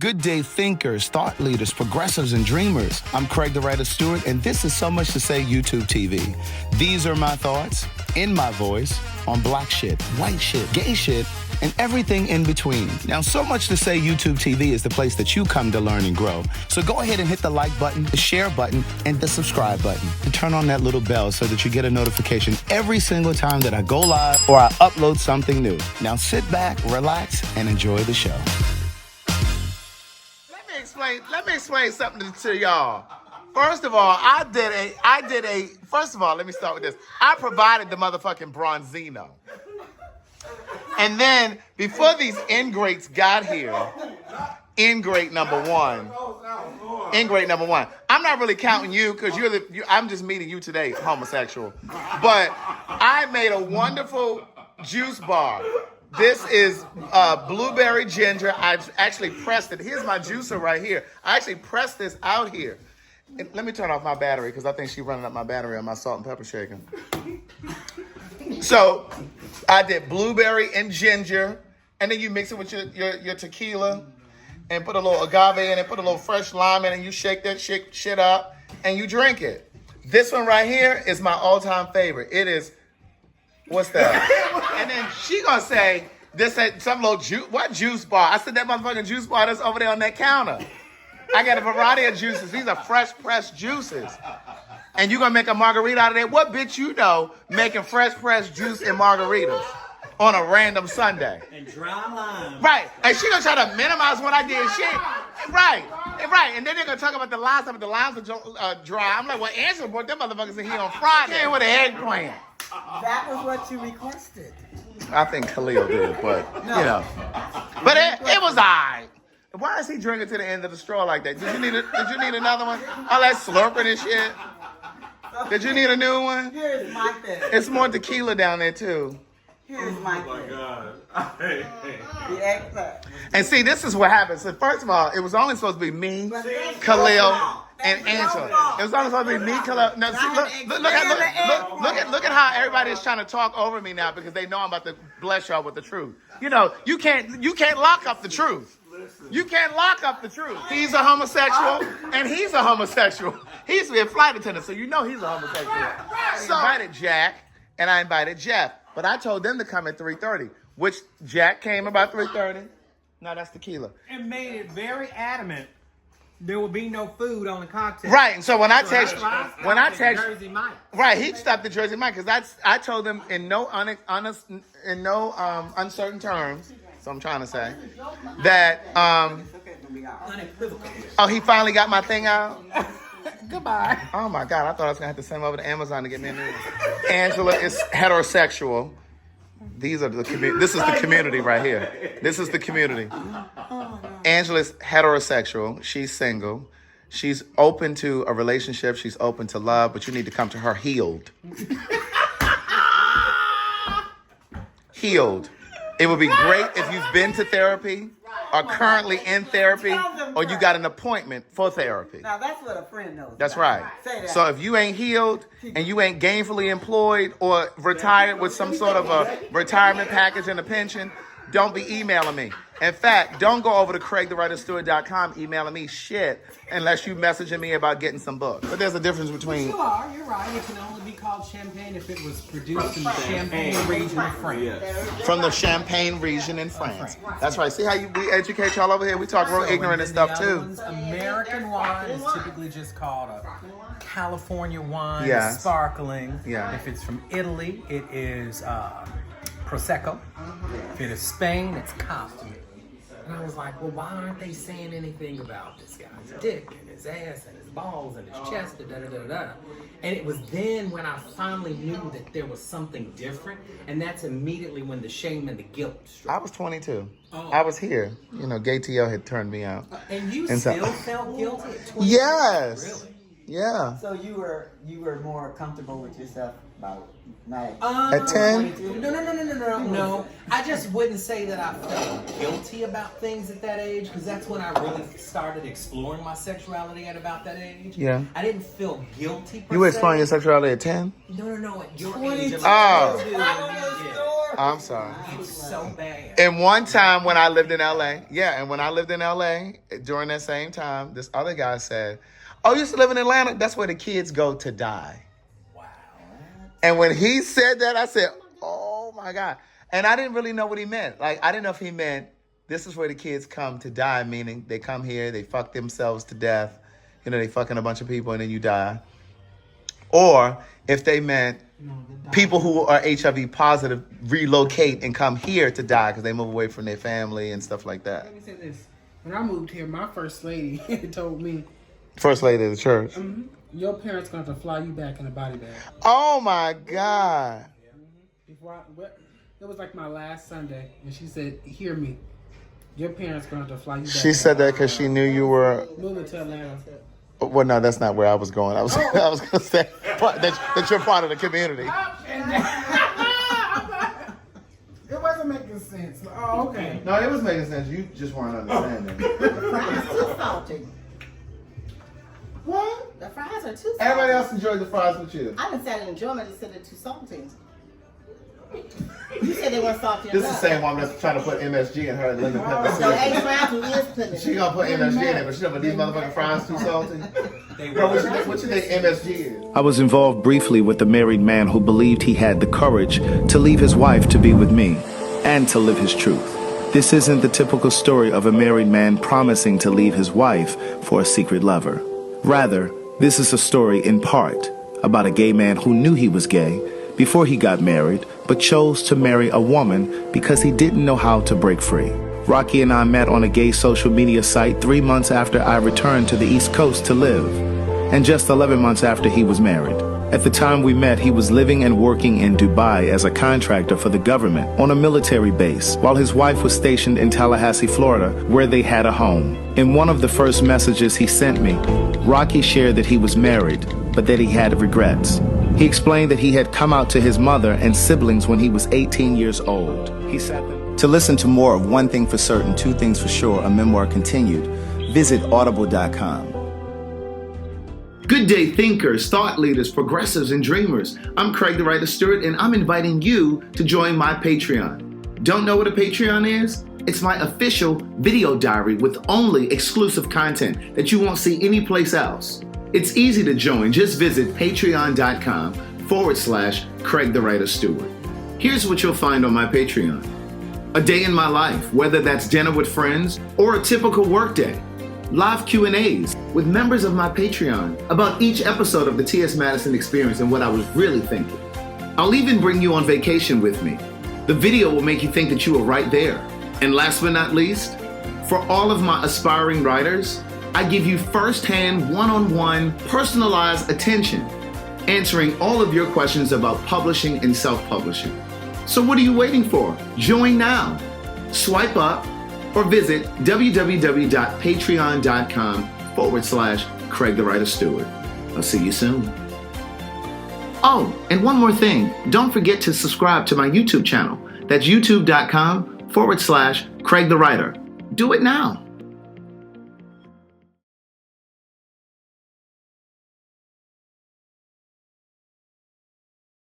Good day thinkers, thought leaders, progressives, and dreamers. I'm Craig the Writer Stewart, and this is So Much to Say YouTube TV. These are my thoughts, in my voice, on black shit, white shit, gay shit, and everything in between. Now, So Much to Say YouTube TV is the place that you come to learn and grow. So go ahead and hit the like button, the share button, and the subscribe button. And turn on that little bell so that you get a notification every single time that I go live or I upload something new. Now sit back, relax, and enjoy the show. Let me explain something to y'all. First of all, first of all, let me start with this. I provided the motherfucking Bronzino. And then, before these ingrates got here, ingrate number one. I'm not really counting you because I'm just meeting you today, homosexual. But I made a wonderful juice bar. This is blueberry ginger. I've actually pressed it. Here's my juicer right here. I actually pressed this out here. And let me turn off my battery because I think she's running up my battery on my salt and pepper shaker. So I did blueberry and ginger, and then you mix it with your tequila and put a little agave in it, put a little fresh lime in it, and you shake that shit up, and you drink it. This one right here is my all-time favorite. It is, what's that? And then she gonna say, this ain't some little juice, what juice bar? I said, that motherfucking juice bar that's over there on that counter. I got a variety of juices. These are fresh pressed juices. And you gonna make a margarita out of that? What bitch you know making fresh pressed juice and margaritas on a random Sunday? And dry lime. Right. And she gonna try to minimize what I did. Shit. Right. And then they're gonna talk about the limes. The limes are dry. I'm like, well, Angela brought them motherfuckers in here on Friday with an eggplant. That was what you requested. I think Khalil did, but you know. But it was alright. Why is he drinking to the end of the straw like that? Did you need another one? All that slurping and shit. Did you need a new one? Here's my thing. It's more tequila down there too. Here's my thing. God. The eggplant. And see, this is what happens. So first of all, it was only supposed to be me, Khalil, and Angela. It was only supposed to be me, Khalil. Now, see, look at how everybody is trying to talk over me now because they know I'm about to bless y'all with the truth. You know, you can't lock up the truth. You can't lock up the truth. He's a homosexual, and he's a homosexual. He used to be a flight attendant, so you know he's a homosexual. So I invited Jack, and I invited Jeff. But I told them to come at 3:30, which Jack came about 3:30. No, that's tequila. And made it very adamant there will be no food on the cocktail. Right, and so when I text, Jersey Mike. right, he stopped at Jersey Mike because I told them in no uncertain terms. So I'm trying to say that he finally got my thing out. Goodbye. Oh my God, I thought I was gonna have to send him over to Amazon to get me a new one. Angela is heterosexual. This is the community right here. This is the community. Angela's heterosexual. She's single. She's open to a relationship. She's open to love, but you need to come to her healed. Healed. It would be great if you've been to therapy, are currently in therapy, or you got an appointment for therapy. Now, that's what a friend knows. That's right. Say that. So if you ain't healed and you ain't gainfully employed or retired with some sort of a retirement package and a pension, don't be emailing me. In fact, don't go over to CraigTheWriterStewart.com emailing me shit unless you messaging me about getting some books. But there's a difference between... You're right. It can only be called champagne if it was produced in the Champagne region of France. From the Champagne region in France. That's right. See how we educate y'all over here? We talk real ignorant and stuff too. American wine is typically just called a California wine, Yeah. sparkling. Yeah. If it's from Italy, it is Prosecco. If it is Spain, it's Cava. And I was like, well, why aren't they saying anything about this guy's dick and his ass and his balls and his chest and da-da-da-da-da? And it was then when I finally knew that there was something different, and that's immediately when the shame and the guilt struck. I was 22. Oh. I was here. You know, Gay TL had turned me out. And you And so- still felt guilty at 22? Yes. Really? Yeah. So you were more comfortable with yourself about night. At 10? No. I just wouldn't say that I felt guilty about things at that age, because that's when I really started exploring my sexuality at about that age. Yeah. I didn't feel guilty per You were se. exploring your sexuality at 10? No, at your age. Oh. I'm sorry. It's so bad. And one time when I lived in LA, during that same time, this other guy said, "Oh, you used to live in Atlanta? That's where the kids go to die." Wow. And when he said that, I said, "Oh my God." And I didn't really know what he meant. Like, I didn't know if he meant this is where the kids come to die, meaning they come here, they fuck themselves to death. You know, they fucking a bunch of people and then you die. Or if they meant people who are HIV positive relocate and come here to die because they move away from their family and stuff like that. Let me say this. When I moved here, my first lady told me, First lady of the church. your parents going to fly you back in a body bag. Oh my God. It was like my last Sunday, and she said, hear me. Your parents going to fly you back. She said that because she knew you were... Moving to Atlanta. Well, no, that's not where I was going. I was going to say that you're part of the community. It wasn't making sense. Oh, okay. No, it was making sense. You just weren't understanding. The fries too salty. What? The fries are too salty. Everybody else enjoyed the fries with you. I didn't say I didn't enjoy them, I just said they're too salty. You said they weren't salty This is enough. the same woman that's trying to put MSG in her lemon pepper So soup. egg fries who is putting it She in. gonna put MSG in it, but she but these motherfucking fries too salty. Bro, what you think MSG is? I was involved briefly with a married man who believed he had the courage to leave his wife to be with me and to live his truth. This isn't the typical story of a married man promising to leave his wife for a secret lover. Rather, this is a story in part about a gay man who knew he was gay before he got married, but chose to marry a woman because he didn't know how to break free. Rocky and I met on a gay social media site 3 months after I returned to the East Coast to live, and just 11 months after he was married. At the time we met, he was living and working in Dubai as a contractor for the government on a military base, while his wife was stationed in Tallahassee, Florida, where they had a home. In one of the first messages he sent me, Rocky shared that he was married, but that he had regrets. He explained that he had come out to his mother and siblings when he was 18 years old. He sat there. To listen to more of One Thing for Certain, Two Things for Sure, a memoir continued, visit audible.com. Good day, thinkers, thought leaders, progressives, and dreamers. I'm Craig the Writer Stewart, and I'm inviting you to join my Patreon. Don't know what a Patreon is? It's my official video diary with only exclusive content that you won't see anyplace else. It's easy to join. Just visit patreon.com/Craig the Writer Stewart. Here's what you'll find on my Patreon. A day in my life, whether that's dinner with friends or a typical workday. Live Q&As with members of my Patreon about each episode of the T.S. Madison Experience and what I was really thinking. I'll even bring you on vacation with me. The video will make you think that you were right there. And last but not least, for all of my aspiring writers, I give you first-hand, one-on-one, personalized attention, answering all of your questions about publishing and self-publishing. So what are you waiting for? Join now. Swipe up or visit www.patreon.com/Craig the Writer Stewart. I'll see you soon. Oh, and one more thing. Don't forget to subscribe to my YouTube channel. That's youtube.com/Craig the Writer. Do it now.